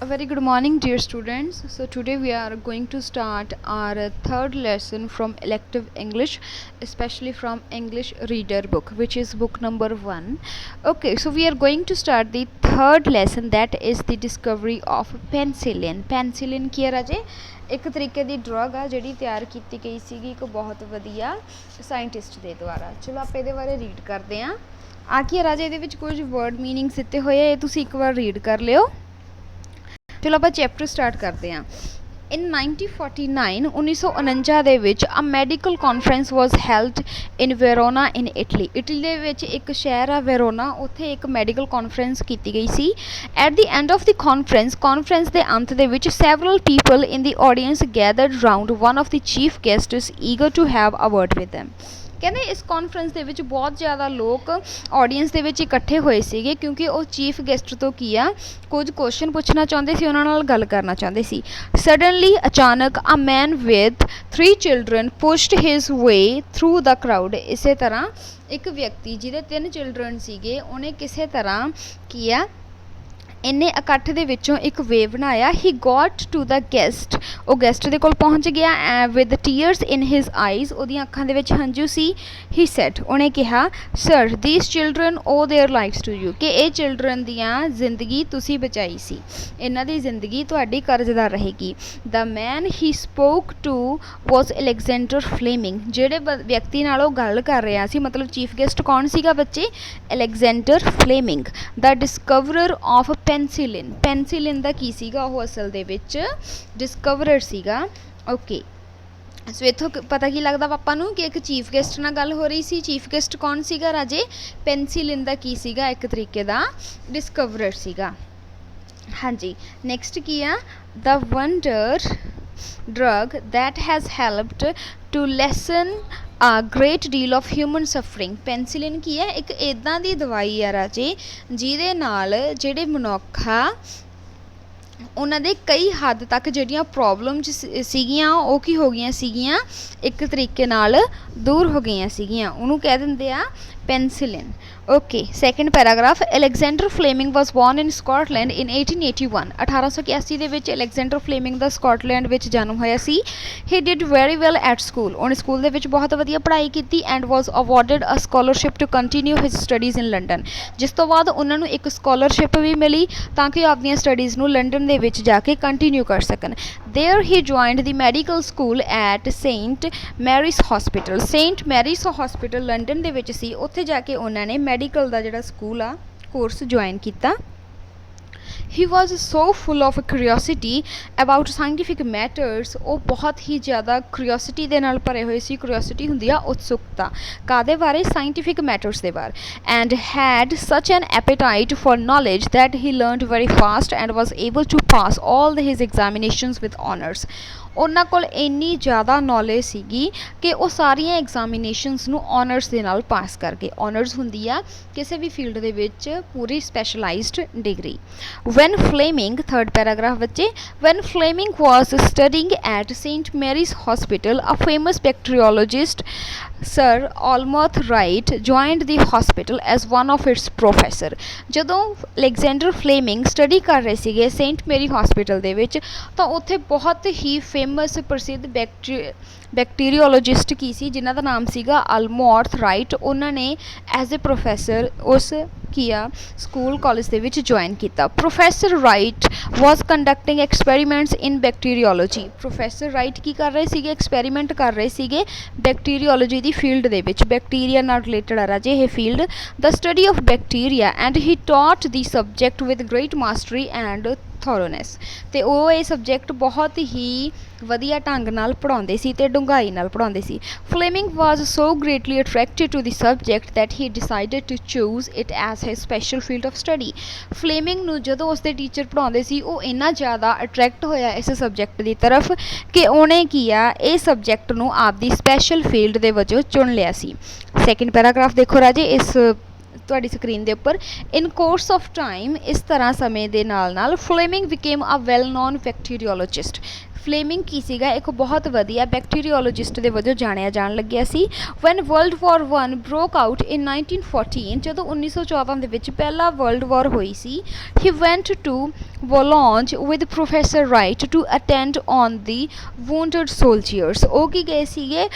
A very good morning, dear students. So today we are going to start our third lesson from elective English, especially from English reader book, which is book number 1. Okay, so we are going to start the third lesson, that is the discovery of penicillin. Penicillin ਕੀ ਹੈ ਰਾਜੇ? ਇੱਕ ਤਰੀਕੇ ਦੀ drug ਆ ਜਿਹੜੀ ਤਿਆਰ ਕੀਤੀ ਗਈ ਸੀਗੀ ਇੱਕ ਬਹੁਤ ਵਧੀਆ ਸਾਇੰਟਿਸਟ ਦੇ ਦੁਆਰਾ। ਚਲੋ ਆਪਾਂ ਇਹਦੇ ਬਾਰੇ ਰੀਡ ਕਰਦੇ ਹਾਂ। ਆ ਕੀ ਹੈ ਰਾਜੇ, ਇਹਦੇ ਵਿੱਚ ਕੁਝ ਵਰਡ ਮੀਨਿੰਗਸ ਦਿੱਤੇ ਹੋਏ ਆ, ਇਹ ਤੁਸੀਂ ਇੱਕ ਵਾਰ ਰੀਡ ਕਰ ਲਿਓ। ਚਲੋ ਆਪਾਂ ਚੈਪਟਰ ਸਟਾਰਟ ਕਰਦੇ ਹਾਂ। In 1949 ਦੇ ਵਿੱਚ ਅ ਮੈਡੀਕਲ ਕਾਨਫਰੰਸ ਵਾਜ਼ ਹੈਲਡ ਇਨ ਵੈਰੋਨਾ ਇਨ ਇਟਲੀ। ਇਟਲੀ ਦੇ ਵਿੱਚ ਇੱਕ ਸ਼ਹਿਰ ਆ ਵੈਰੋਨਾ, ਉੱਥੇ ਇੱਕ ਮੈਡੀਕਲ ਕਾਨਫਰੰਸ ਕੀਤੀ ਗਈ ਸੀ। At the end of the conference ਦੇ ਅੰਤ ਦੇ ਵਿੱਚ several people in the audience gathered round one of the chief guests eager to have a word with them. ਕਹਿੰਦੇ ਇਸ ਕਾਨਫਰੰਸ ਦੇ ਵਿੱਚ ਬਹੁਤ ਜ਼ਿਆਦਾ ਲੋਕ ਆਡੀਅੰਸ ਦੇ ਵਿੱਚ ਇਕੱਠੇ ਹੋਏ ਸੀਗੇ ਕਿਉਂਕਿ ਉਹ ਚੀਫ ਗੈਸਟ ਤੋਂ ਕੀ ਆ ਕੁਝ ਕੁਐਸਚਨ ਪੁੱਛਣਾ ਚਾਹੁੰਦੇ ਸੀ, ਉਹਨਾਂ ਨਾਲ ਗੱਲ ਕਰਨਾ ਚਾਹੁੰਦੇ ਸੀ। ਸਡਨਲੀ ਅਚਾਨਕ a man with 3 children pushed his way through the crowd. ਇਸੇ ਤਰ੍ਹਾਂ ਇੱਕ ਵਿਅਕਤੀ ਜਿਹਦੇ 3 ਚਿਲਡਰਨ ਸੀਗੇ ਉਹਨੇ ਕਿਸੇ ਤਰ੍ਹਾਂ ਕੀ ਆ ਇੰਨੇ ਇਕੱਠ ਦੇ ਵਿੱਚੋਂ ਇੱਕ ਵੇ ਬਣਾਇਆ। He got to the guest, ਉਹ ਗੈਸਟ ਦੇ ਕੋਲ ਪਹੁੰਚ ਗਿਆ with tears in his eyes, ਉਹਦੀਆਂ ਅੱਖਾਂ ਦੇ ਵਿੱਚ ਹੰਝੂ ਸੀ। ਹੀ ਸੈਡ, ਉਹਨੇ ਕਿਹਾ sir these children owe their lives to you, ਕਿ ਇਹ ਚਿਲਡਰਨ ਦੀਆਂ ਜ਼ਿੰਦਗੀ ਤੁਸੀਂ ਬਚਾਈ ਸੀ, ਇਹਨਾਂ ਦੀ ਜ਼ਿੰਦਗੀ ਤੁਹਾਡੀ ਕਰਜ਼ਦਾਰ ਰਹੇਗੀ। The man he spoke to was Alexander Fleming, ਜਿਹੜੇ ਵਿਅਕਤੀ ਨਾਲ ਉਹ ਗੱਲ ਕਰ ਰਿਹਾ ਸੀ, ਮਤਲਬ ਚੀਫ ਗੈਸਟ ਕੌਣ ਸੀਗਾ ਬੱਚੇ? Alexander Fleming. ਦਾ ਡਿਸਕਵਰਰ ਆਫ ਪੈਨਸਿਲਿਨ, ਪੈਨਸਿਲਿਨ ਦਾ ਕੀ ਸੀਗਾ? ਉਹ ਅਸਲ ਦੇ ਵਿੱਚ ਡਿਸਕਵਰਰ ਸੀਗਾ। ਓਕੇ, ਸੋ ਇੱਥੋਂ ਪਤਾ ਕੀ ਲੱਗਦਾ ਪਾਪਾ ਨੂੰ ਕਿ ਇੱਕ ਚੀਫ ਗੈਸਟ ਨਾਲ ਗੱਲ ਹੋ ਰਹੀ ਸੀ। ਚੀਫ ਗੈਸਟ ਕੌਣ ਸੀਗਾ ਰਾਜੇ? ਪੈਨਸਿਲਿਨ ਦਾ ਕੀ ਸੀਗਾ? ਇੱਕ ਤਰੀਕੇ ਦਾ ਡਿਸਕਵਰਰ ਸੀਗਾ। ਹਾਂਜੀ, ਨੈਕਸਟ ਕੀ ਆ? The wonder drug that has helped to lessen a great deal of human suffering. Penicillin ਕੀ ਹੈ? ਇੱਕ ਇੱਦਾਂ ਦੀ ਦਵਾਈ ਆ ਰਾਜੇ ਜਿਹਦੇ ਨਾਲ ਜਿਹੜੇ ਮਨੁੱਖ ਆ ਉਹਨਾਂ ਦੇ ਕਈ ਹੱਦ ਤੱਕ ਜਿਹੜੀਆਂ ਪ੍ਰੋਬਲਮਸ ਸੀਗੀਆਂ ਉਹ ਕੀ ਹੋ ਗਈਆਂ ਸੀਗੀਆਂ, ਇੱਕ ਤਰੀਕੇ ਨਾਲ ਦੂਰ ਹੋ ਗਈਆਂ ਸੀਗੀਆਂ। ਉਹਨੂੰ ਕਹਿ ਦਿੰਦੇ ਆ penicillin. Okay, second paragraph. Alexander Fleming was born in Scotland in 1881, 1881 ਦੇ ਵਿੱਚ ਅਲੈਗਜ਼ੈਂਡਰ ਫਲੇਮਿੰਗ ਦਾ ਸਕਾਟਲੈਂਡ ਵਿੱਚ ਜਨਮ ਹੋਇਆ ਸੀ। He did very well at school, ਉਹਨੇ ਸਕੂਲ ਦੇ ਵਿੱਚ ਬਹੁਤ ਵਧੀਆ ਪੜ੍ਹਾਈ ਕੀਤੀ। And was awarded a scholarship to continue his studies in London, ਜਿਸ ਤੋਂ ਬਾਅਦ ਉਹਨਾਂ ਨੂੰ ਇੱਕ ਸਕਾਲਰਸ਼ਿਪ ਵੀ ਮਿਲੀ ਤਾਂ ਕਿ ਉਹ ਆਪਣੀਆਂ ਸਟੱਡੀਜ਼ ਨੂੰ ਲੰਡਨ ਦੇ ਵਿੱਚ ਜਾ ਕੇ ਕੰਟੀਨਿਊ ਕਰ ਸਕਣ। There he joined the medical school at Saint Mary's hospital, Saint Mary's hospital London ਦੇ ਵਿੱਚ ਸੀ, ਉੱਥੇ ਜਾ ਕੇ ਉਹਨਾਂ ਨੇ ਮੈਡੀਕਲ ਦਾ ਜਿਹੜਾ ਸਕੂਲ ਆ ਕੋਰਸ ਜੁਆਇਨ ਕੀਤਾ। He was so full of curiosity about scientific matters, ਉਹ ਬਹੁਤ ਹੀ ਜ਼ਿਆਦਾ ਕਿਊਰੀਓਸਿਟੀ ਦੇ ਨਾਲ ਭਰੇ ਹੋਏ ਸੀ। ਕਿਊਰੀਓਸਿਟੀ ਹੁੰਦੀ ਆ ਉਤਸੁਕਤਾ, ਕਾਹਦੇ ਬਾਰੇ? ਸਾਇੰਟੀਫਿਕ ਮੈਟਰਸ ਦੇ ਬਾਰੇ। And had such an appetite for knowledge that he learned very fast and was able to pass all his examinations with honours. ਉਹਨਾਂ ਕੋਲ ਇੰਨੀ ਜ਼ਿਆਦਾ ਨੌਲੇਜ ਸੀਗੀ ਕਿ ਉਹ ਸਾਰੀਆਂ ਐਗਜ਼ਾਮੀਨੇਸ਼ਨਸ ਨੂੰ ਆਨਰਸ ਦੇ ਨਾਲ ਪਾਸ ਕਰ ਗਏ। ਆਨਰਸ ਹੁੰਦੀ ਆ ਕਿਸੇ ਵੀ ਫੀਲਡ ਦੇ ਵਿੱਚ ਪੂਰੀ specialised degree. When Fleming, third paragraph ਬੱਚੇ। When Fleming was studying at Saint Mary's hospital a famous bacteriologist sir Almroth Wright joined the hospital as one of its professor. ਜਦੋਂ ਅਲੈਗਜ਼ੈਂਡਰ ਫਲੇਮਿੰਗ ਸਟੱਡੀ ਕਰ ਰਹੇ ਸੀਗੇ Saint Mary hospital ਦੇ ਵਿੱਚ ਤਾਂ ਉੱਥੇ ਬਹੁਤ ਹੀ ਫੇਮਸ ਪ੍ਰਸਿੱਧ ਬੈਕਟੀਰੀਓਲੋਜਿਸਟ ਕੀ ਸੀ ਜਿਨ੍ਹਾਂ ਦਾ ਨਾਮ ਸੀਗਾ ਆਲਮੌਰਥ ਰਾਈਟ। ਉਹਨਾਂ ਨੇ ਐਜ਼ ਏ ਪ੍ਰੋਫੈਸਰ ਉਸ ਕੀ ਆ ਸਕੂਲ ਕਾਲਜ ਦੇ ਵਿੱਚ ਜੁਆਇਨ ਕੀਤਾ। ਪ੍ਰੋਫੈਸਰ ਰਾਈਟ ਵਾਜ਼ ਕੰਡਕਟਿੰਗ ਐਕਸਪੈਰੀਮੈਂਟਸ ਇਨ ਬੈਕਟੀਰੀਓਲੋਜੀ, ਪ੍ਰੋਫੈਸਰ ਰਾਈਟ ਕੀ ਕਰ ਰਹੇ ਸੀਗੇ? ਐਕਸਪੈਰੀਮੈਂਟ ਕਰ ਰਹੇ ਸੀਗੇ ਬੈਕਟੀਰੀਓਲੋਜੀ ਦੀ ਫੀਲਡ ਦੇ ਵਿੱਚ। ਬੈਕਟੀਰੀਆ ਨਾਲ ਰਿਲੇਟਡ ਆ ਰਾਜੇ ਇਹ field. The study of bacteria and he taught the subject with great mastery and thoroughness, ਅਤੇ ਉਹ ਇਹ ਸਬਜੈਕਟ ਬਹੁਤ ਹੀ ਵਧੀਆ ਢੰਗ ਨਾਲ ਪੜ੍ਹਾਉਂਦੇ ਸੀ ਅਤੇ ਡੂੰਘਾਈ ਨਾਲ ਪੜ੍ਹਾਉਂਦੇ ਸੀ। Fleming was so greatly attracted to the subject that he decided to choose it as his special field of study. Fleming ਨੂੰ ਜਦੋਂ ਉਸਦੇ ਟੀਚਰ ਪੜ੍ਹਾਉਂਦੇ ਸੀ ਉਹ ਇੰਨਾ ਜ਼ਿਆਦਾ ਅਟਰੈਕਟ ਹੋਇਆ ਇਸ ਸਬਜੈਕਟ ਦੀ ਤਰਫ ਕਿ ਉਹਨੇ ਕੀ ਆ ਇਹ ਸਬਜੈਕਟ ਨੂੰ ਆਪਦੀ ਸਪੈਸ਼ਲ ਫੀਲਡ ਦੇ ਵਜੋਂ ਚੁਣ ਲਿਆ ਸੀ। ਸੈਕਿੰਡ ਪੈਰਾਗ੍ਰਾਫ ਦੇਖੋ ਰਾਜੇ ਇਸ ਤੁਹਾਡੀ ਸਕਰੀਨ ਦੇ ਉੱਪਰ। ਇਨ ਕੋਰਸ ਆਫ ਟਾਈਮ, ਇਸ ਤਰ੍ਹਾਂ ਸਮੇਂ ਦੇ ਨਾਲ ਨਾਲ Fleming became a well known bacteriologist, Fleming ਕੀ ਸੀਗਾ, ਇੱਕ ਬਹੁਤ ਵਧੀਆ ਬੈਕਟੀਰੀਓਲੋਜਿਸਟ ਦੇ ਵਜੋਂ ਜਾਣਿਆ ਜਾਣ ਲੱਗਿਆ ਸੀ। When World War 1 broke out in 1914, ਜਦੋਂ 1914 ਦੇ ਵਿੱਚ ਪਹਿਲਾ ਵਰਲਡ ਵਾਰ ਹੋਈ ਸੀ, he went to Boulogne with professor Wright to attend on the wounded soldiers. ਉਹ ਕੀ ਗਏ ਸੀਗੇ,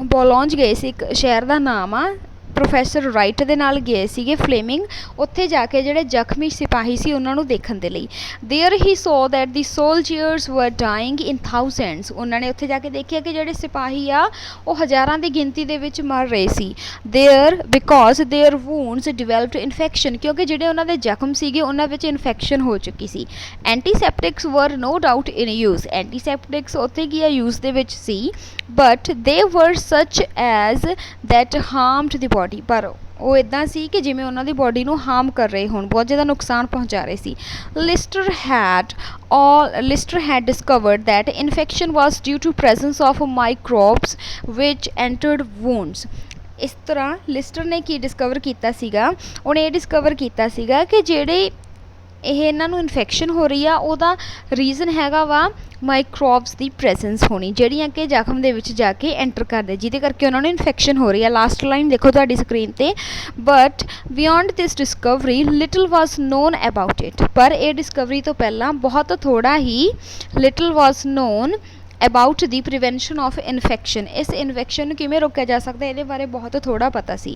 ਬੋਲੋਂਜ ਗਏ ਸੀ, ਇੱਕ ਸ਼ਹਿਰ ਦਾ ਨਾਮ ਆ, ਪ੍ਰੋਫੈਸਰ ਰਾਈਟ ਦੇ ਨਾਲ ਗਏ ਸੀਗੇ ਫਲੇਮਿੰਗ, ਉੱਥੇ ਜਾ ਕੇ ਜਿਹੜੇ ਜ਼ਖਮੀ ਸਿਪਾਹੀ ਸੀ ਉਹਨਾਂ ਨੂੰ ਦੇਖਣ ਦੇ ਲਈ। There he so that the soldiers ਵਰ ਡਾਇੰਗ ਇਨ ਥਾਊਜ਼ੈਂਡਸ, ਉਹਨਾਂ ਨੇ ਉੱਥੇ ਜਾ ਕੇ ਦੇਖਿਆ ਕਿ ਜਿਹੜੇ ਸਿਪਾਹੀ ਆ ਉਹ ਹਜ਼ਾਰਾਂ ਦੀ ਗਿਣਤੀ ਦੇ ਵਿੱਚ ਮਰ ਰਹੇ ਸੀ। There because their wounds developed infection, ਕਿਉਂਕਿ ਜਿਹੜੇ ਉਹਨਾਂ ਦੇ ਜ਼ਖਮ ਸੀਗੇ ਉਹਨਾਂ ਵਿੱਚ ਇਨਫੈਕਸ਼ਨ ਹੋ ਚੁੱਕੀ ਸੀ। ਐਂਟੀਸੈਪਟਿਕਸ ਵਰ ਨੋ ਡਾਊਟ ਇਨ ਯੂਜ਼, ਐਂਟੀਸੈਪਟਿਕਸ ਉੱਥੇ ਕੀ ਆ, ਯੂਜ਼ ਦੇ ਵਿੱਚ ਸੀ, ਬਟ ਦੇ ਵਰ ਸੱਚ ਐਜ਼ ਦੈਟ ਹਾਰਮਡ ਦੀ ਬੋਡੀ, ਪਰ ਉਹ ਇੱਦਾਂ ਸੀ ਕਿ ਜਿਵੇਂ ਉਹਨਾਂ ਦੀ ਬੋਡੀ ਨੂੰ ਹਾਰਮ ਕਰ ਰਹੇ ਹੋਣ, ਬਹੁਤ ਜ਼ਿਆਦਾ ਨੁਕਸਾਨ ਪਹੁੰਚਾ ਰਹੇ ਸੀ। Lister had discovered that infection was due to presence of microbes which entered wounds। ਇਸ ਤਰ੍ਹਾਂ ਲਿਸਟਰ ਨੇ ਕੀ ਡਿਸਕਵਰ ਕੀਤਾ ਸੀਗਾ, ਉਹਨੇ ਇਹ ਡਿਸਕਵਰ ਕੀਤਾ ਸੀਗਾ ਕਿ ਜਿਹੜੇ ਇਹਨਾਂ ਨੂੰ ਇਨਫੈਕਸ਼ਨ ਹੋ ਰਹੀ ਆ ਉਹਦਾ ਰੀਜ਼ਨ ਹੈਗਾ ਵਾ ਮਾਈਕਰੋਬਸ ਦੀ ਪ੍ਰੈਜ਼ੈਂਸ ਹੋਣੀ, ਜਿਹੜੀਆਂ ਕਿ ਜ਼ਖਮ ਦੇ ਵਿੱਚ ਜਾ ਕੇ ਐਂਟਰ ਕਰਦੇ, ਜਿਹਦੇ ਕਰਕੇ ਉਹਨਾਂ ਨੂੰ ਇਨਫੈਕਸ਼ਨ ਹੋ ਰਹੀ ਆ। ਲਾਸਟ ਲਾਈਨ ਦੇਖੋ ਤੁਹਾਡੀ ਸਕਰੀਨ 'ਤੇ, but beyond this discovery little was known about it, ਪਰ ਇਹ ਡਿਸਕਵਰੀ ਤੋਂ ਪਹਿਲਾਂ ਬਹੁਤ ਥੋੜ੍ਹਾ ਹੀ little was known about the prevention of infection, ਇਸ ਇਨਫੈਕਸ਼ਨ ਨੂੰ ਕਿਵੇਂ ਰੋਕਿਆ ਜਾ ਸਕਦਾ ਇਹਦੇ ਬਾਰੇ ਬਹੁਤ ਥੋੜ੍ਹਾ ਪਤਾ ਸੀ।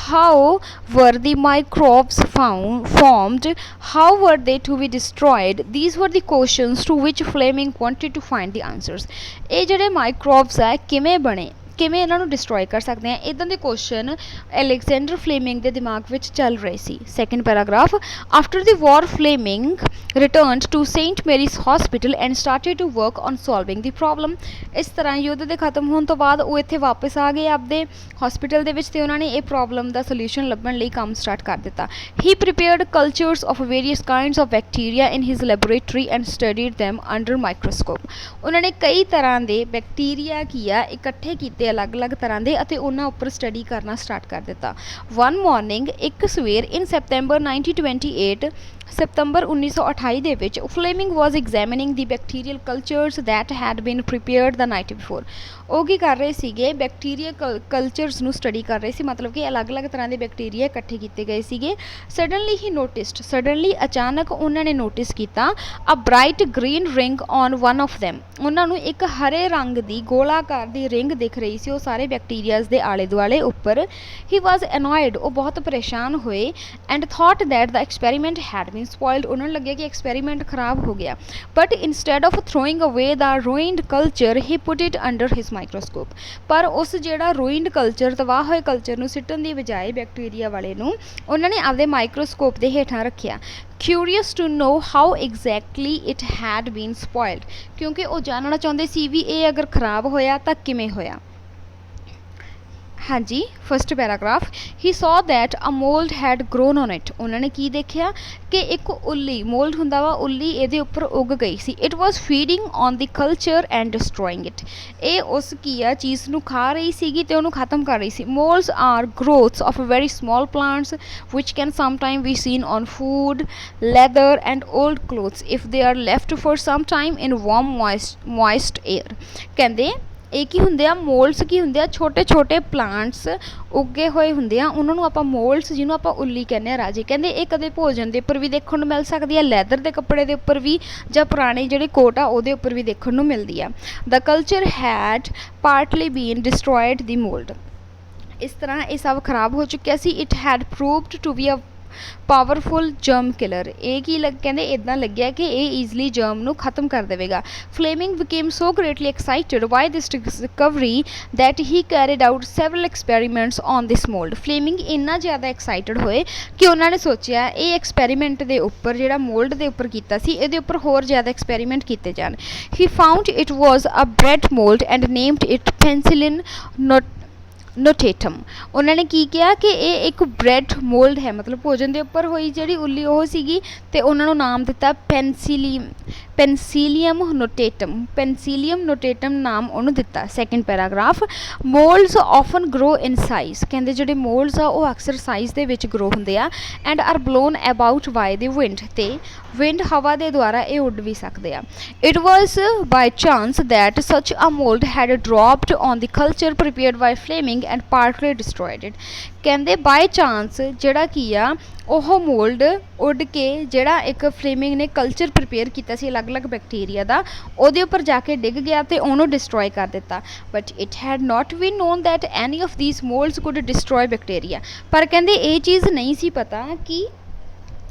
ਹਾਊ ਵਰ ਦੀ ਮਾਈਕਰੋਬਸ ਫਾਰਮਡ, ਹਾਊ ਵਰ ਦੇ to be destroyed, these were the questions to which Fleming wanted to find the answers. ਇਹ ਜਿਹੜੇ ਮਾਈਕਰੋਬਸ ਆ ਕਿਵੇਂ ਬਣੇ, ਕਿਵੇਂ ਇਹਨਾਂ ਨੂੰ ਡਿਸਟਰੋਏ ਕਰ ਸਕਦੇ ਆ, ਇੱਦਾਂ ਦੇ ਕੁਐਸਚਨ ਅਲੈਗਜ਼ੈਂਡਰ ਫਲੇਮਿੰਗ ਦੇ ਦਿਮਾਗ ਵਿੱਚ ਚੱਲ ਰਹੇ ਸੀ। Second paragraph, after the war Fleming returned to Saint Mary's hospital and started to work on solving the problem. ਇਸ ਤਰ੍ਹਾਂ ਯੁੱਧ ਦੇ ਖਤਮ ਹੋਣ ਤੋਂ ਬਾਅਦ ਉਹ ਇੱਥੇ ਵਾਪਸ ਆ ਗਏ ਆਪਦੇ ਹਸਪੀਟਲ ਦੇ ਵਿੱਚ, ਤੇ ਉਹਨਾਂ ਨੇ ਇਹ ਪ੍ਰੋਬਲਮ ਦਾ ਸੋਲਿਊਸ਼ਨ ਲੱਭਣ ਲਈ ਕੰਮ ਸਟਾਰਟ ਕਰ ਦਿੱਤਾ। He prepared cultures of various kinds of bacteria in his laboratory and studied them under microscope. ਉਹਨਾਂ ਨੇ ਕਈ ਤਰ੍ਹਾਂ ਦੇ ਬੈਕਟੀਰੀਆ ਕੀ ਆ ਇਕੱਠੇ ਕੀਤੇ ਅਲੱਗ-ਅਲੱਗ ਤਰ੍ਹਾਂ ਦੇ, ਅਤੇ ਉਹਨਾਂ ਉੱਪਰ ਸਟੱਡੀ ਕਰਨਾ ਸਟਾਰਟ ਕਰ ਦਿੱਤਾ। ਵਨ ਮਾਰਨਿੰਗ, ਇੱਕ ਸਵੇਰ, ਇਨ ਸੈਪਟੈਂਬਰ 1928, ਸਤੰਬਰ 1928 ਦੇ ਵਿੱਚ, Fleming was ਐਗਜ਼ਾਮਿਨਿੰਗ the bacterial cultures that had bean prepared the night before. ਉਹ ਕੀ ਕਰ ਰਹੇ ਸੀਗੇ, ਬੈਕਟੀਰੀਆ ਕਲਚਰਸ ਨੂੰ ਸਟੱਡੀ ਕਰ ਰਹੇ ਸੀ, ਮਤਲਬ ਕਿ ਅਲੱਗ-ਅਲੱਗ ਤਰ੍ਹਾਂ ਦੇ ਬੈਕਟੀਰੀਆ ਇਕੱਠੇ ਕੀਤੇ ਗਏ ਸੀਗੇ। ਸਡਨਲੀ ਹੀ ਨੋਟਿਸਡ, ਸਡਨਲੀ ਅਚਾਨਕ ਉਹਨਾਂ ਨੇ ਨੋਟਿਸ ਕੀਤਾ, a bright green ring on one of them, ਉਹਨਾਂ ਨੂੰ ਇੱਕ ਹਰੇ ਰੰਗ ਦੀ ਗੋਲਾਕਾਰ ਦੀ ਰਿੰਗ ਦਿਖ ਰਹੀ ਸੀ ਉਹ ਸਾਰੇ ਬੈਕਟੀਰੀਆਜ਼ ਦੇ ਆਲੇ ਦੁਆਲੇ ਉੱਪਰ। ਹੀ ਵਾਜ਼ ਅਨੋਇਡ, ਉਹ ਬਹੁਤ ਪਰੇਸ਼ਾਨ ਹੋਏ, and thought that the experiment had been spoiled, ਉਹਨਾਂ ਨੂੰ ਲੱਗਿਆ ਕਿ ਐਕਸਪੈਰੀਮੈਂਟ ਖਰਾਬ ਹੋ ਗਿਆ। But instead of throwing away the ruined culture he put it under his microscope, ਪਰ ਉਸ ਜਿਹੜਾ ਰੂਇਨਡ ਕਲਚਰ, ਤਬਾਹ ਹੋਏ ਕਲਚਰ ਨੂੰ ਸਿੱਟਣ ਦੀ ਬਜਾਏ ਬੈਕਟੀਰੀਆ ਵਾਲੇ ਨੂੰ ਉਹਨਾਂ ਨੇ ਆਪਦੇ ਮਾਈਕਰੋਸਕੋਪ ਦੇ ਹੇਠਾਂ ਰੱਖਿਆ। Curious to know how exactly it had been spoiled, ਕਿਉਂਕਿ ਉਹ ਜਾਣਨਾ ਚਾਹੁੰਦੇ ਸੀ ਵੀ ਇਹ ਅਗਰ ਖਰਾਬ ਹੋਇਆ ਤਾਂ ਕਿਵੇਂ ਹੋਇਆ। ਹਾਂਜੀ, first paragraph, he saw that a mould had grown on it, ਉਹਨਾਂ ਨੇ ਕੀ ਦੇਖਿਆ ਕਿ ਇੱਕ ਉੱਲੀ, ਮੋਲਡ ਹੁੰਦਾ ਵਾ ਉੱਲੀ, ਇਹਦੇ ਉੱਪਰ ਉੱਗ ਗਈ ਸੀ। It was feeding on the culture and destroying it, ਇਹ ਉਸ ਕੀ ਆ ਚੀਜ਼ ਨੂੰ ਖਾ ਰਹੀ ਸੀਗੀ ਤੇ ਉਹਨੂੰ ਖਤਮ ਕਰ ਰਹੀ ਸੀ। Moulds are growths of very small plants which can sometime be seen on food, leather and old clothes if they are left for some time in warm moist air. ਕਹਿੰਦੇ ਇਹ ਕੀ ਹੁੰਦੇ ਆ, ਮੋਲਡਸ ਕੀ ਹੁੰਦੇ ਆ, ਛੋਟੇ ਛੋਟੇ ਪਲਾਂਟਸ ਉੱਗੇ ਹੋਏ ਹੁੰਦੇ ਆ, ਉਹਨਾਂ ਨੂੰ ਆਪਾਂ ਮੋਲਡਸ, ਜਿਹਨੂੰ ਆਪਾਂ ਉੱਲੀ ਕਹਿੰਦੇ ਆ ਰਾਜੇ, ਕਹਿੰਦੇ ਇਹ ਕਦੇ ਭੋਜਨ ਦੇ ਉੱਪਰ ਵੀ ਦੇਖਣ ਨੂੰ ਮਿਲ ਸਕਦੀ ਆ, ਲੈਦਰ ਦੇ ਕੱਪੜੇ ਦੇ ਉੱਪਰ ਵੀ, ਜਾਂ ਪੁਰਾਣੇ ਜਿਹੜੇ ਕੋਟ ਆ ਉਹਦੇ ਉੱਪਰ ਵੀ ਦੇਖਣ ਨੂੰ ਮਿਲਦੀ ਆ। The culture had partly been destroyed the mould, ਇਸ ਤਰ੍ਹਾਂ ਇਹ ਸਭ ਖਰਾਬ ਹੋ ਚੁੱਕਿਆ ਸੀ। It had proved to be a powerful germ killer, ਇਹ ਕੀ ਕਹਿੰਦੇ ਇੱਦਾਂ ਲੱਗਿਆ ਕਿ ਇਹ ਈਜ਼ਲੀ ਜਰਮ ਨੂੰ ਖਤਮ ਕਰ ਦੇਵੇਗਾ। Fleming became so greatly excited by this discovery that he carried out several experiments on this mould. Fleming ਇੰਨਾ ਜ਼ਿਆਦਾ ਐਕਸਾਈਟਡ ਹੋਏ ਕਿ ਉਹਨਾਂ ਨੇ ਸੋਚਿਆ ਇਹ ਐਕਸਪੈਰੀਮੈਂਟ ਦੇ ਉੱਪਰ, ਜਿਹੜਾ ਮੋਲਡ ਦੇ ਉੱਪਰ ਕੀਤਾ ਸੀ, ਇਹਦੇ ਉੱਪਰ ਹੋਰ ਜ਼ਿਆਦਾ ਐਕਸਪੈਰੀਮੈਂਟ ਕੀਤੇ ਜਾਣ। He found it was a bread mould and named it penicillin notatum. उन्होंने की किया कि ये एक ब्रैड मोल्ड है, मतलब भोजन के उपर हुई जी उल्ली वो सी, तो उन्होंने नाम दिता पेनसिलियम नोटेटम। पेनसिलियम नोटेटम नाम उन्होंने दिता। Second paragraph, moulds often grow in size, कहते जोड़े मोल्ड्स आ वो अक्सर साइज के विच ग्रो होंगे आ, and are blown about by the wind, ते विंड हवा के द्वारा ये उड़ भी सकते हैं। It was by chance that such a mould had dropped on the culture prepared by Fleming and partly destroyed it. कहते बाय चांस जड़ा की आ ओह मोल्ड उड़ के जड़ा एक फ्लेमिंग ने कल्चर प्रिपेयर किया सी अलग अलग बैक्टीरिया का, ਉਹਦੇ ਉੱਪਰ जाके डिग गया तो उन्होंने डिस्ट्रॉय कर दिता। But it had not been known that any of these moulds could destroy bacteria, पर कहते ये चीज़ नहीं सी पता कि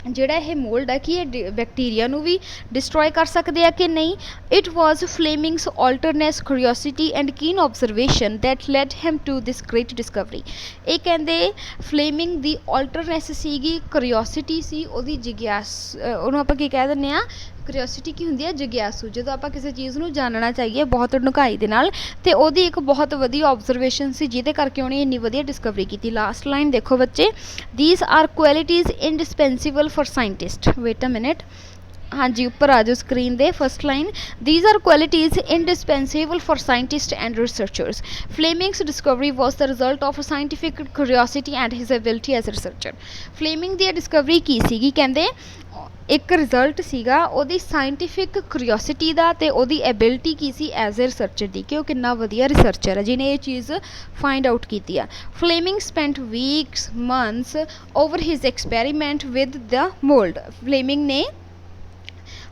ਜਿਹੜਾ ਇਹ ਮੋਲਡ ਹੈ ਕਿ ਇਹ ਬੈਕਟੀਰੀਆ ਨੂੰ ਵੀ ਡਿਸਟਰੋਏ ਕਰ ਸਕਦੇ ਆ ਕਿ ਨਹੀਂ। It was Fleming's alertness curiosity and keen observation that led him to this great discovery. ਇਹ ਕਹਿੰਦੇ ਫਲੇਮਿੰਗ ਦੀ ਆਲਟਰਨੈਸ ਸੀਗੀ, ਕਿਊਰੀਓਸਿਟੀ ਸੀ ਉਹਦੀ, ਜਿਗਿਆਸ ਉਹਨੂੰ ਆਪਾਂ ਕੀ ਕਹਿ ਦਿੰਦੇ ਆ, क्यूरियोसिटी की होंगी है जग्यासू, जो आप किसी चीज़ को जानना चाहिए बहुत ढुकाई के नाल, ते ओदी एक बहुत वधिया ऑब्जरवेशन सी जिहदे करके उन्हें इन्नी वधिया डिस्कवरी की। लास्ट लाइन देखो बच्चे, these are qualities indispensable for scientist. Wait a minute, हाँ जी ऊपर आ जाओ screen the first line, these are qualities indispensable for scientist and researchers. Fleming's discovery was the result of scientific curiosity and his ability as researcher. Fleming की discovery की सीगी, कहते एक रिजल्ट सीगा ओदी साइंटिफिक क्यूरियोसिटी का, तो ओदी एबिलिटी की सी एज ए रिसर्चर की, कि वो कितना वधिया रिसर्चर है जिन्हें ये चीज़ फाइंड आउट की है। Fleming spent weeks months over his experiment with the mould. Fleming ने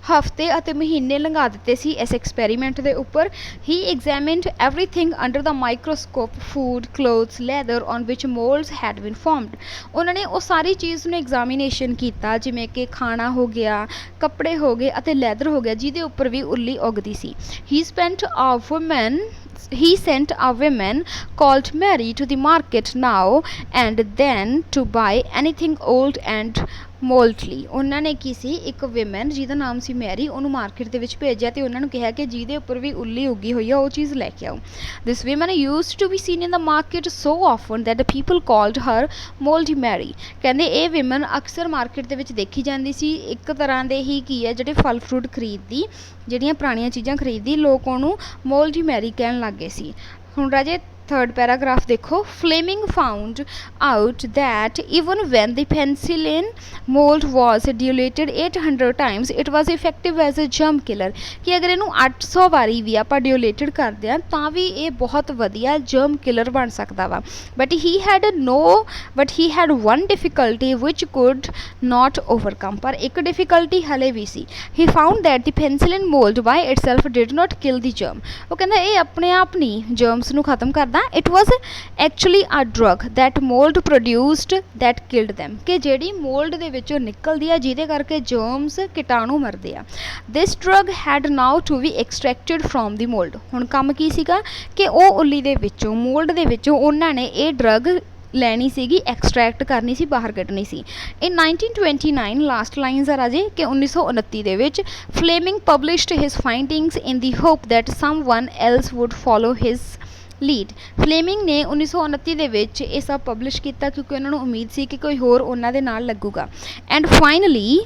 हफ्ते ਅਤੇ महीने लंघा दिते सी इस एक्सपेरीमेंट के उपर। He examined everything under the microscope, food, clothes, leather on which moulds had been formed. उन्होंने वो सारी चीज़ में एग्जामिनेशन किया, जिमें कि खाना हो गया, कपड़े हो गए और लैदर हो गया, जिहदे उपर भी उल्ली उगती सी। He spent he sent a woman called Mary to the market now and then to buy anything old and मोल्टली। उन्होंने की सी एक विमेन जिहदा नाम सी मैरी, उन्होंने मार्केट के विच भेजा तो उन्होंने कहा कि जिहदे उपर भी उल्ली उगी हुई है वो चीज़ लैके आओ। This woman used to be seen in the market so often that the people called her mouldy Mary. कहते ये विमन अक्सर मार्केट के विच देखी जाती सी, एक तरह के ही की है जिहड़े फल फ्रूट खरीददी, जिहड़ियां पुरानियां चीज़ां खरीददी, लोग उन्होंने मोल्डी मैरी कहन लग गए सी। हुण राजे थर्ड पैराग्राफ देखो, Fleming found out that even when the penicillin mould was diluted 800 times it was effective as a germ killer. कि अगर इनू 800 बारी भी आप डिलेटेड करते हैं तो भी ये बहुत वधिया जर्म किलर बन सकता वा। But he had one difficulty which could not overcome, पर एक डिफिकल्टी हले भी सी। He found that the penicillin mould by itself did not kill the germ. वो कहता ये अपने आप नहीं जर्म्स नू खत्म करता, it was actually a drug that mould produced that killed them. कि जिहड़ी मोल्ड दे विचों निकलदी है जिहदे करके जर्म्स कीटाणु मरदे आ। This drug had now to be extracted from the mould. हुण काम की सीगा कि वो उल्ली दे विचों, मोल्ड दे विचों उन्हां ने ये ड्रग लैनी सीगी, एक्सट्रैक्ट करनी सी, बाहर कड्ढनी सी। इन 1929 लास्ट लाइन्स आ राजे कि 1929 दे विच Fleming published his findings in the hope that someone else would follow his lead. Fleming ने 1929 ਦੇ ਵਿੱਚ ਇਹ ਸਭ ਪਬਲਿਸ਼ ਕੀਤਾ क्योंकि उन्होंने उम्मीद सी कि कोई होर उन्होंने नाल लगूगा। And finally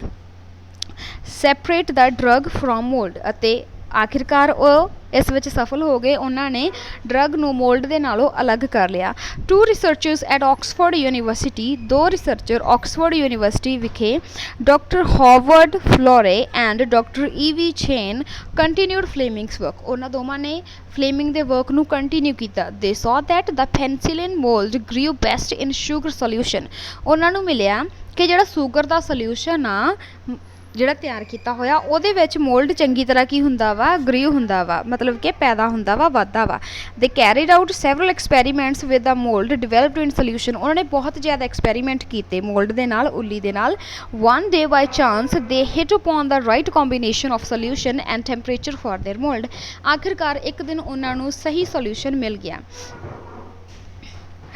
separate the drug from mould, ਅਤੇ आखिरकार वो इस विच सफल हो गए, उन्होंने ड्रग नू मोल्ड के नालों अलग कर लिया। Two researchers at Oxford University, दो रिसर्चर ऑक्सफोर्ड यूनीवर्सिटी विखे, doctor Howard Florey and doctor E B Chain continued Fleming's work. उन्होंने दोवां ने फ्लेमिंग के वर्क नू कंटिन्यू किया। They saw that the penicillin mould grew best in sugar solution. उन्होंने मिलिया कि जिहड़ा शुगर का सोल्यूशन आ ਜਿਹੜਾ ਤਿਆਰ ਕੀਤਾ ਹੋਇਆ ਉਹਦੇ ਵਿੱਚ ਮੋਲਡ ਚੰਗੀ ਤਰ੍ਹਾਂ ਕੀ ਹੁੰਦਾ ਵਾ, ਗਰੀਵ ਹੁੰਦਾ ਵਾ, ਮਤਲਬ ਕਿ ਪੈਦਾ ਹੁੰਦਾ ਵਾ, ਵੱਧਦਾ ਵਾ। ਦੇ carried out several experiments with the mould developed in solution. ਉਹਨਾਂ ਨੇ ਬਹੁਤ ਜ਼ਿਆਦਾ ਐਕਸਪੈਰੀਮੈਂਟ ਕੀਤੇ ਮੋਲਡ ਦੇ ਨਾਲ, ਉੱਲੀ ਦੇ ਨਾਲ। ਵਨ ਡੇ ਬਾਈ ਚਾਂਸ ਦੇ hit upon the right combination of solution and temperature for their mould. आखिरकार एक दिन ਉਹਨਾਂ ਨੂੰ ਸਹੀ ਸੋਲਿਊਸ਼ਨ ਮਿਲ ਗਿਆ।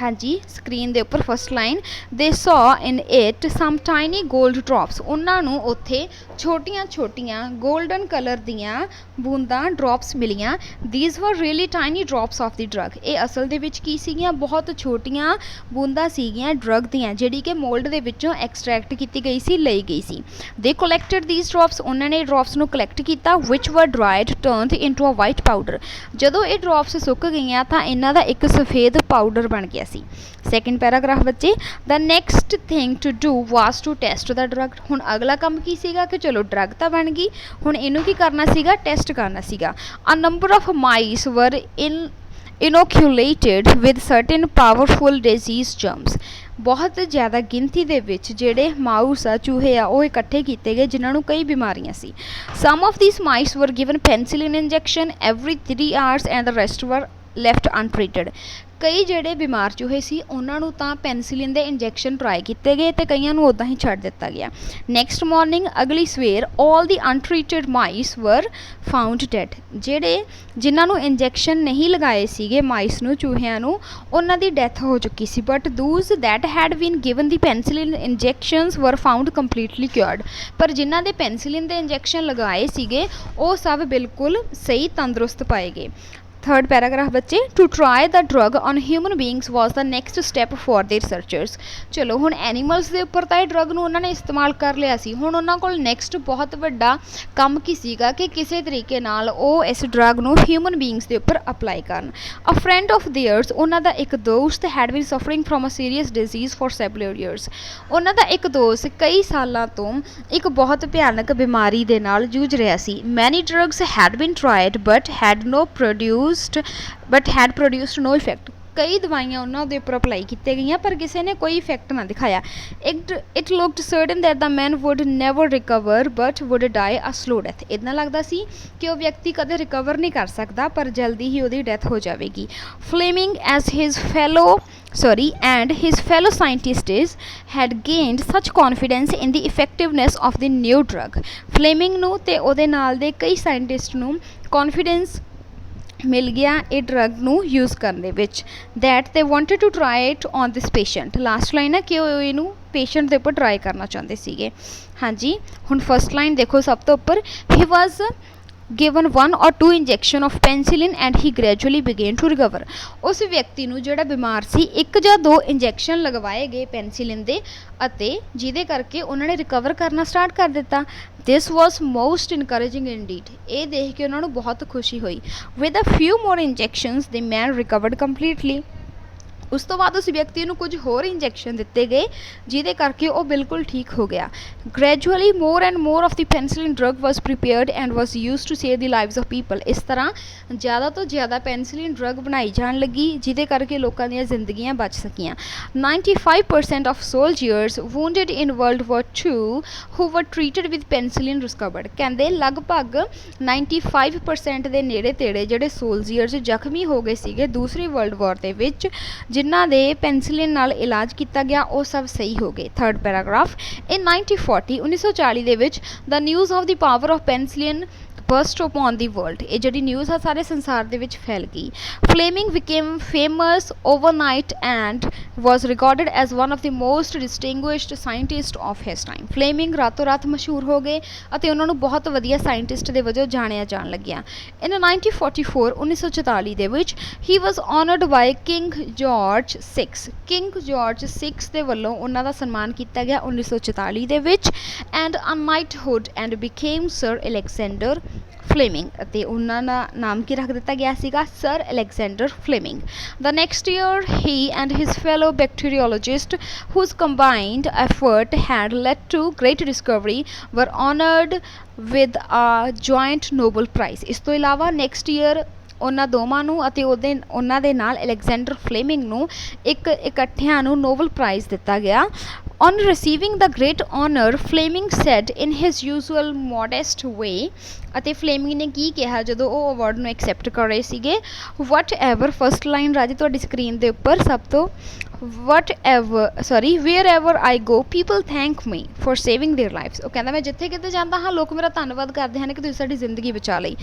हाँ जी, ਸਕਰੀਨ ਦੇ ਉੱਪਰ ਫਸਟ ਲਾਈਨ ਦੇ saw in it some tiny gold drops, ਉਹਨਾਂ ਨੂੰ ਉੱਥੇ ਛੋਟੀਆਂ ਛੋਟੀਆਂ ਗੋਲਡਨ ਕਲਰ ਦੀਆਂ ਬੂੰਦਾਂ ਡ੍ਰੌਪਸ ਮਿਲੀਆਂ। ਦੀਜ਼ ਵਰ really tiny drops of the drug, ਇਹ ਅਸਲ ਦੇ ਵਿੱਚ ਕੀ ਸੀਗੀਆਂ, ਬਹੁਤ ਛੋਟੀਆਂ ਬੂੰਦਾਂ ਸੀਗੀਆਂ ਡਰਗ ਦੀਆਂ, ਜਿਹੜੀ ਕਿ ਮੋਲਡ ਦੇ ਵਿੱਚੋਂ ਐਕਸਟਰੈਕਟ ਕੀਤੀ ਗਈ ਸੀ, ਲਈ ਗਈ ਸੀ। ਦੇ ਕਲੈਕਟਡ ਦੀਜ਼ ਡ੍ਰੌਪਸ, ਉਹਨਾਂ ਨੇ ਡ੍ਰੌਪਸ ਨੂੰ ਕਲੈਕਟ ਕੀਤਾ। Which were dried turned into a white powder, ਜਦੋਂ ਇਹ ਡ੍ਰੌਪਸ ਸੁੱਕ ਗਈਆਂ ਤਾਂ ਇਹਨਾਂ ਦਾ ਇੱਕ ਸਫੇਦ ਪਾਊਡਰ ਬਣ ਗਿਆ ਸੀ। ਸੈਕਿੰਡ ਪੈਰਾਗ੍ਰਾਫ ਬੱਚੇ, the next thing to do was to test the drug, ਹੁਣ ਅਗਲਾ ਕੰਮ ਕੀ ਸੀਗਾ ਕਿ ਚਲੋ ਡਰਗ ਤਾਂ ਬਣ ਗਈ, ਹੁਣ ਇਹਨੂੰ ਕੀ ਕਰਨਾ ਸੀਗਾ, ਟੈਸਟ ਕਰਨਾ ਸੀਗਾ। ਅ ਨੰਬਰ ਆਫ ਮਾਈਸ ਵਰ inoculated with certain powerful disease germs, ਬਹੁਤ ਜ਼ਿਆਦਾ ਗਿਣਤੀ ਦੇ ਵਿੱਚ ਜਿਹੜੇ ਮਾਊਸ ਆ, ਚੂਹੇ ਆ, ਉਹ ਇਕੱਠੇ ਕੀਤੇ ਗਏ ਜਿਨ੍ਹਾਂ ਨੂੰ ਕਈ ਬਿਮਾਰੀਆਂ ਸੀ। some of these mice were given penicillin injection every 3 hours and the rest were left untreated, ਕਈ ਜਿਹੜੇ ਬਿਮਾਰ ਚੂਹੇ ਸੀ ਉਹਨਾਂ ਨੂੰ ਤਾਂ ਪੈਨਸਿਲਿਨ ਦੇ ਇੰਜੈਕਸ਼ਨ ਟਰਾਈ ਕੀਤੇ ਗਏ ਅਤੇ ਕਈਆਂ ਨੂੰ ਉੱਦਾਂ ਹੀ ਛੱਡ ਦਿੱਤਾ ਗਿਆ। ਨੈਕਸਟ ਮਾਰਨਿੰਗ, ਅਗਲੀ ਸਵੇਰ, ਆਲ ਦੀ ਅਨਟ੍ਰੀਟਡ ਮਾਈਸ ਵਰ ਫਾਊਂਡ ਡੈਡ, ਜਿਹੜੇ ਜਿਨ੍ਹਾਂ ਨੂੰ ਇੰਜੈਕਸ਼ਨ ਨਹੀਂ ਲਗਾਏ ਸੀਗੇ ਮਾਈਸ ਨੂੰ, ਚੂਹਿਆਂ ਨੂੰ, ਉਹਨਾਂ ਦੀ ਡੈਥ ਹੋ ਚੁੱਕੀ ਸੀ। But those that had been given the penicillin injections were found completely cured, ਪਰ ਜਿਨ੍ਹਾਂ ਦੇ ਪੈਨਸਿਲਿਨ ਦੇ ਇੰਜੈਕਸ਼ਨ ਲਗਾਏ ਸੀਗੇ ਉਹ ਸਭ ਬਿਲਕੁਲ ਸਹੀ ਤੰਦਰੁਸਤ ਪਾਏ ਗਏ। ਥਰਡ ਪੈਰਾਗ੍ਰਾਫ ਬੱਚੇ, to try the drug on human beings was the next step for the researchers, ਚਲੋ ਹੁਣ ਐਨੀਮਲਸ ਦੇ ਉੱਪਰ ਤਾਂ ਇਹ ਡਰਗ ਨੂੰ ਉਹਨਾਂ ਨੇ ਇਸਤੇਮਾਲ ਕਰ ਲਿਆ ਸੀ, ਹੁਣ ਉਹਨਾਂ ਕੋਲ ਨੈਕਸਟ ਬਹੁਤ ਵੱਡਾ ਕੰਮ ਕੀ ਸੀਗਾ ਕਿ ਕਿਸੇ ਤਰੀਕੇ ਨਾਲ ਉਹ ਇਸ ਡਰਗ ਨੂੰ ਹਿਊਮਨ ਬੀਇੰਗਸ ਦੇ ਉੱਪਰ ਅਪਲਾਈ ਕਰਨ। ਅ ਫਰੈਂਡ ਆਫ ਦੇਅਰਸ, ਉਹਨਾਂ ਦਾ ਇੱਕ ਦੋਸਤ, had been suffering from a serious disease for several years, ਉਹਨਾਂ ਦਾ ਇੱਕ ਦੋਸਤ ਕਈ ਸਾਲਾਂ ਤੋਂ ਇੱਕ ਬਹੁਤ ਭਿਆਨਕ ਬਿਮਾਰੀ ਦੇ ਨਾਲ ਜੂਝ ਰਿਹਾ ਸੀ। ਮੈਨੀ drugs head bean tried but head produced no effect, ਕਈ ਦਵਾਈਆਂ ਉਹਨਾਂ ਦੇ ਉੱਪਰ ਅਪਲਾਈ ਕੀਤੀਆਂ ਗਈਆਂ ਪਰ ਕਿਸੇ ਨੇ ਕੋਈ ਇਫੈਕਟ ਨਾ ਦਿਖਾਇਆ। It looked certain that the man would never recover but would die a slow death, ਇੱਦਾਂ ਲੱਗਦਾ ਸੀ ਕਿ ਉਹ ਵਿਅਕਤੀ ਕਦੇ ਰਿਕਵਰ ਨਹੀਂ ਕਰ ਸਕਦਾ ਪਰ ਜਲਦੀ ਹੀ ਉਹਦੀ ਡੈਥ ਹੋ ਜਾਵੇਗੀ। Fleming and his fellow scientists had gained such confidence in the effectiveness of the new drug, Fleming ਨੂੰ ਤੇ ਉਹਦੇ ਨਾਲ ਦੇ ਕਈ ਸਾਇੰਟਿਸਟ ਨੂੰ ਕੌਨਫੀਡੈਂਸ ਮਿਲ ਗਿਆ ਇਹ ਡਰਗ ਨੂੰ ਯੂਜ਼ ਕਰਨ ਦੇ ਵਿੱਚ, that they wanted to try it on this patient, last line ਹੈ ਕਿ ਉਹ ਇਹਨੂੰ ਪੇਸ਼ੈਂਟ ਦੇ ਉੱਪਰ ਟਰਾਈ ਕਰਨਾ ਚਾਹੁੰਦੇ ਸੀਗੇ। ਹਾਂਜੀ, ਹੁਣ ਫਸਟ ਲਾਈਨ ਦੇਖੋ ਸਭ ਤੋਂ ਉੱਪਰ, ਹੀ ਵਾਜ਼ given 1 or 2 injection of penicillin and he gradually began to recover, ਉਸ ਵਿਅਕਤੀ ਨੂੰ ਜਿਹੜਾ ਬਿਮਾਰ ਸੀ 1 ਜਾਂ 2 ਇੰਜੈਕਸ਼ਨ ਲਗਵਾਏ ਗਏ ਪੈਨਸਿਲਿਨ ਦੇ ਅਤੇ ਜਿਹਦੇ ਕਰਕੇ ਉਹਨਾਂ ਨੇ ਰਿਕਵਰ ਕਰਨਾ ਸਟਾਰਟ ਕਰ ਦਿੱਤਾ। ਦਿਸ ਵਾਜ਼ ਮੋਸਟ ਇਨਕਰੇਜਿੰਗ ਇਨਡੀਡ, ਇਹ ਦੇਖ ਕੇ ਉਹਨਾਂ ਨੂੰ ਬਹੁਤ ਖੁਸ਼ੀ ਹੋਈ। With a few more injections the man recovered completely, ਉਸ ਤੋਂ ਬਾਅਦ ਉਸ ਵਿਅਕਤੀ ਨੂੰ ਕੁਝ ਹੋਰ ਇੰਜੈਕਸ਼ਨ ਦਿੱਤੇ ਗਏ ਜਿਹਦੇ ਕਰਕੇ ਉਹ ਬਿਲਕੁਲ ਠੀਕ ਹੋ ਗਿਆ। Gradually more and more of the penicillin drug was prepared and was used to save the lives of people, ਇਸ ਤਰ੍ਹਾਂ ਜ਼ਿਆਦਾ ਤੋਂ ਜ਼ਿਆਦਾ ਪੈਨਸਿਲਿਨ ਡਰਗ ਬਣਾਈ ਜਾਣ ਲੱਗੀ ਜਿਹਦੇ ਕਰਕੇ ਲੋਕਾਂ ਦੀਆਂ ਜ਼ਿੰਦਗੀਆਂ ਬਚ ਸਕੀਆਂ। 95% of soldiers wounded in world war 2 who were treated with ਪੈਨਸਿਲਿਨ recovered, ਕਹਿੰਦੇ ਲਗਭਗ 95% ਦੇ ਨੇੜੇ ਤੇੜੇ ਜਿਹੜੇ ਸੋਲਜਰਸ ਜ਼ਖਮੀ ਹੋ ਗਏ ਸੀਗੇ ਦੂਸਰੀ ਵਰਲਡ ਵਾਰ ਦੇ ਵਿੱਚ, ਜਿਨ੍ਹਾਂ ਦੇ ਪੈਨਸਿਲਿਨ ਨਾਲ ਇਲਾਜ ਕੀਤਾ ਗਿਆ ਉਹ ਸਭ ਸਹੀ ਹੋ ਗਏ। ਥਰਡ ਪੈਰਾਗ੍ਰਾਫ, ਇਨ 1940 ਦੇ ਵਿੱਚ the news of the power of penicillin burst upon the world, ਇਹ ਜਿਹੜੀ ਨਿਊਜ਼ ਆ ਸਾਰੇ ਸੰਸਾਰ ਦੇ ਵਿੱਚ ਫੈਲ ਗਈ। Fleming became famous overnight and was regarded as one of the most distinguished scientists of his time, Fleming ਰਾਤੋਂ ਰਾਤ ਮਸ਼ਹੂਰ ਹੋ ਗਏ ਅਤੇ ਉਹਨਾਂ ਨੂੰ ਬਹੁਤ ਵਧੀਆ ਸਾਇੰਟਿਸਟ ਦੇ ਵਜੋਂ ਜਾਣਿਆ ਜਾਣ ਲੱਗਿਆ। ਇਨ 1944 ਦੇ ਵਿੱਚ he was honored by King George VI ਦੇ ਵੱਲੋਂ ਉਹਨਾਂ ਦਾ ਸਨਮਾਨ ਕੀਤਾ ਗਿਆ 1944 ਦੇ ਵਿੱਚ, and a knighthood and became Sir Alexander Fleming, ਅਤੇ ਉਹਨਾਂ ਦਾ ਨਾਮ ਕੀ ਰੱਖ ਦਿੱਤਾ ਗਿਆ ਸੀਗਾ, sir Alexander Fleming. The next year he and his fellow bacteriologist whose combined effort had led to great discovery were honored with a joint Nobel Prize, ਇਸ ਤੋਂ ਇਲਾਵਾ ਨੈਕਸਟ ਈਅਰ ਉਹਨਾਂ ਦੋਵਾਂ ਨੂੰ ਅਤੇ ਉਹਨਾਂ ਦੇ ਨਾਲ ਅਲੈਗਜ਼ੈਂਡਰ ਫਲੇਮਿੰਗ ਨੂੰ ਇਕੱਠਿਆਂ ਨੂੰ ਨੋਬਲ ਪ੍ਰਾਈਜ਼ ਦਿੱਤਾ ਗਿਆ On receiving the great honor, Fleming said in his usual modest way, ਅਤੇ ਫਲੇਮਿੰਗ ਨੇ ਕੀ ਕਿਹਾ ਜਦੋਂ ਉਹ ਅਵਾਰਡ ਨੂੰ ਐਕਸੈਪਟ ਕਰ ਰਹੇ ਸੀਗੇ, ਵਟ ਐਵਰ, ਫਸਟ ਲਾਈਨ ਰਾਜੇ ਤੁਹਾਡੀ ਸਕਰੀਨ ਦੇ ਉੱਪਰ ਸਭ ਤੋਂ, wherever I go people thank me for saving their lives. ਉਹ ਕਹਿੰਦਾ ਮੈਂ ਜਿੱਥੇ ਕਿਤੇ ਜਾਂਦਾ ਹਾਂ ਲੋਕ ਮੇਰਾ ਧੰਨਵਾਦ ਕਰਦੇ ਹਨ ਕਿ ਤੁਸੀਂ ਸਾਡੀ ਜ਼ਿੰਦਗੀ ਬਚਾ ਲਈ।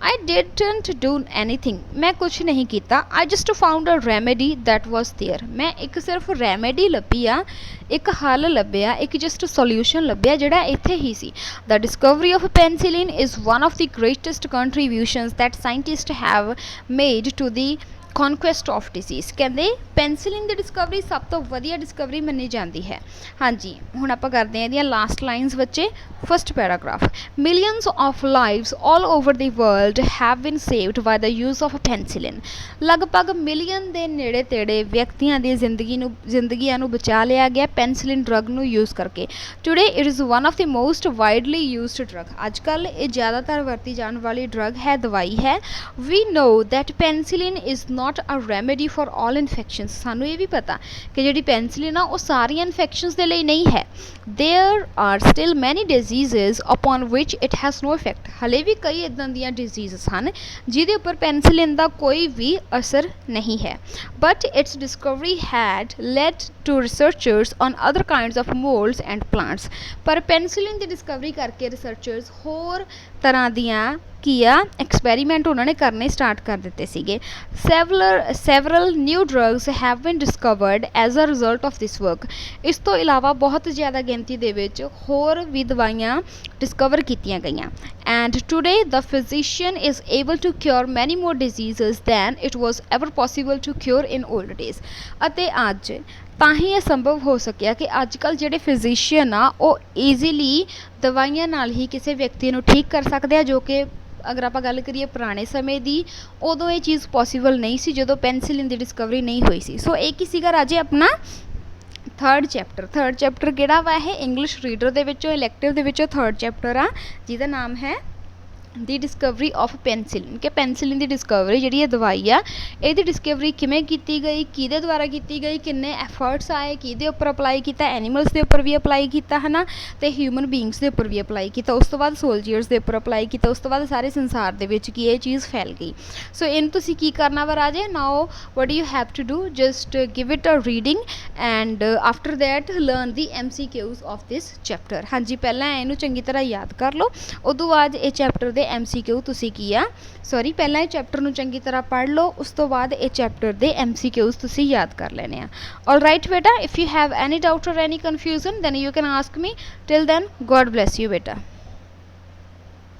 ਆਈ ਡਿਡਨਟ ਡੂ ਐਨੀਥਿੰਗ, ਮੈਂ ਕੁਛ ਨਹੀਂ ਕੀਤਾ। I just found a remedy that was there, ਮੈਂ ਇੱਕ ਸਿਰਫ ਰੈਮੇਡੀ ਲੱਭੀ ਆ, ਇੱਕ ਹੱਲ ਲੱਭਿਆ, ਇੱਕ ਜਸਟ ਸੋਲਿਊਸ਼ਨ ਲੱਭਿਆ ਜਿਹੜਾ ਇੱਥੇ ਹੀ ਸੀ। The discovery of penicillin is one of the greatest contributions that scientists have made to the conquest of disease। ਕਹਿੰਦੇ ਪੈਨਸਿਲਿਨ ਦੀ ਡਿਸਕਵਰੀ ਸਭ ਤੋਂ ਵਧੀਆ ਡਿਸਕਵਰੀ ਮੰਨੀ ਜਾਂਦੀ ਹੈ। ਹਾਂਜੀ ਹੁਣ ਆਪਾਂ ਕਰਦੇ ਹਾਂ ਇਹਦੀਆਂ ਲਾਸਟ ਲਾਈਨਸ ਬੱਚੇ। First paragraph, millions of lives all over the world have been saved by the use of penicillin. ਲਗਭਗ ਮਿਲੀਅਨ ਦੇ ਨੇੜੇ ਤੇੜੇ ਵਿਅਕਤੀਆਂ ਦੀ ਜ਼ਿੰਦਗੀਆਂ ਨੂੰ ਬਚਾ ਲਿਆ ਗਿਆ ਪੈਨਸਿਲਿਨ ਡਰੱਗ ਨੂੰ ਯੂਜ਼ ਕਰਕੇ। Today it is one of the most widely used drug, ਅੱਜ ਕੱਲ੍ਹ ਇਹ ਜ਼ਿਆਦਾਤਰ ਵਰਤੀ ਜਾਣ ਵਾਲੀ ਡਰੱਗ ਹੈ, ਦਵਾਈ ਹੈ। We know that penicillin is not a remedy for all infections. ਸਾਨੂੰ ਇਹ ਵੀ ਪਤਾ ਕਿ ਜਿਹੜੀ ਪੈਨਸਿਲਿਨ ਆ ਉਹ ਸਾਰੀਆਂ ਇਨਫੈਕਸ਼ਨਸ ਦੇ ਲਈ ਨਹੀਂ ਹੈ। There are still many diseases upon which it has no effect. हले भी कई इदां दियां डिजीज़ हैं जिहदे उपर पेनसिलिन का कोई भी असर नहीं है। But its discovery had led to researchers on other kinds of moulds and plants. पर पेनसिलिन की डिस्कवरी करके रिसर्चर्स होर तरह दियां किया एक्सपैरीमेंट उन्होंने करने स्टार्ट कर दिते सीगे। Several new drugs have been discovered as a result of this work. इस तो इलावा बहुत ज़्यादा गिनती दे विच होर भी दवाइयां डिस्कवर कीतियां गईयां। And today the physician is able to cure many more diseases than it was ever possible to cure in old days. अते अज ਤਾਂ ਹੀ ਇਹ ਸੰਭਵ ਹੋ ਸਕਿਆ ਕਿ ਅੱਜ ਕੱਲ੍ਹ ਜਿਹੜੇ ਫਿਜ਼ੀਸ਼ੀਅਨ ਆ ਉਹ ਈਜ਼ੀਲੀ ਦਵਾਈਆਂ ਨਾਲ ਹੀ ਕਿਸੇ ਵਿਅਕਤੀ ਨੂੰ ਠੀਕ ਕਰ ਸਕਦੇ ਆ, ਜੋ ਕਿ ਅਗਰ ਆਪਾਂ ਗੱਲ ਕਰੀਏ ਪੁਰਾਣੇ ਸਮੇਂ ਦੀ, ਉਦੋਂ ਇਹ ਚੀਜ਼ ਪੋਸੀਬਲ ਨਹੀਂ ਸੀ ਜਦੋਂ ਪੈਨਸਿਲਿਨ ਦੀ ਡਿਸਕਵਰੀ ਨਹੀਂ ਹੋਈ ਸੀ। ਸੋ ਇਹ ਕੀ ਸੀਗਾ ਰਾਜੇ ਆਪਣਾ ਥਰਡ ਚੈਪਟਰ ਕਿਹੜਾ ਵਾ ਇਹ ਇੰਗਲਿਸ਼ ਰੀਡਰ ਦੇ ਵਿੱਚੋਂ ਇਲੈਕਟਿਵ ਦੇ ਵਿੱਚੋਂ ਥਰਡ ਚੈਪਟਰ ਆ ਜਿਹਦਾ ਨਾਮ ਹੈ ਦੀ ਡਿਸਕਵਰੀ ਆਫ ਪੈਨਸਿਲਿਨ। ਕਿ ਪੈਨਸਿਲਿਨ ਦੀ ਡਿਸਕਵਰੀ ਜਿਹੜੀ ਇਹ ਦਵਾਈ ਆ ਇਹਦੀ ਡਿਸਕਵਰੀ ਕਿਵੇਂ ਕੀਤੀ ਗਈ, ਕਿਹਦੇ ਦੁਆਰਾ ਕੀਤੀ ਗਈ, ਕਿੰਨੇ ਐਫਰਟਸ ਆਏ, ਕਿਹਦੇ ਉੱਪਰ ਅਪਲਾਈ ਕੀਤਾ, ਐਨੀਮਲਸ ਦੇ ਉੱਪਰ ਵੀ ਅਪਲਾਈ ਕੀਤਾ ਹੈ ਨਾ, ਅਤੇ ਹਿਊਮਨ ਬੀਇੰਗਸ ਦੇ ਉੱਪਰ ਵੀ ਅਪਲਾਈ ਕੀਤਾ, ਉਸ ਤੋਂ ਬਾਅਦ ਸੋਲਜਰਸ ਦੇ ਉੱਪਰ ਅਪਲਾਈ ਕੀਤਾ, ਉਸ ਤੋਂ ਬਾਅਦ ਸਾਰੇ ਸੰਸਾਰ ਦੇ ਵਿੱਚ ਕੀ ਇਹ ਚੀਜ਼ ਫੈਲ ਗਈ। ਸੋ ਇਹਨੂੰ ਤੁਸੀਂ ਕੀ ਕਰਨਾ ਵਾ ਰਾਜੇ, now what you have to do, just give it a reading and after that learn the MCQs of this chapter. ਹਾਂਜੀ ਪਹਿਲਾਂ ਇਹਨੂੰ ਚੰਗੀ ਤਰ੍ਹਾਂ ਯਾਦ ਕਰ ਲਓ, ਉਦੋਂ ਬਾਅਦ ਇਹ ਚੈਪਟਰ ਦੇ MCQ ਤੁਸੀਂ ਕੀ ਆ ਪਹਿਲਾਂ ਇਹ ਚੈਪਟਰ ਨੂੰ ਚੰਗੀ ਤਰ੍ਹਾਂ ਪੜ੍ਹ ਲਓ, ਉਸ ਤੋਂ ਬਾਅਦ ਇਹ ਚੈਪਟਰ ਦੇ MCQs ਤੁਸੀਂ ਯਾਦ ਕਰ ਲੈਣੇ ਆ। ਆਲ ਰਾਈਟ ਬੇਟਾ, if you have any doubt or any confusion then you can ask me. Till then God bless you ਬੇਟਾ।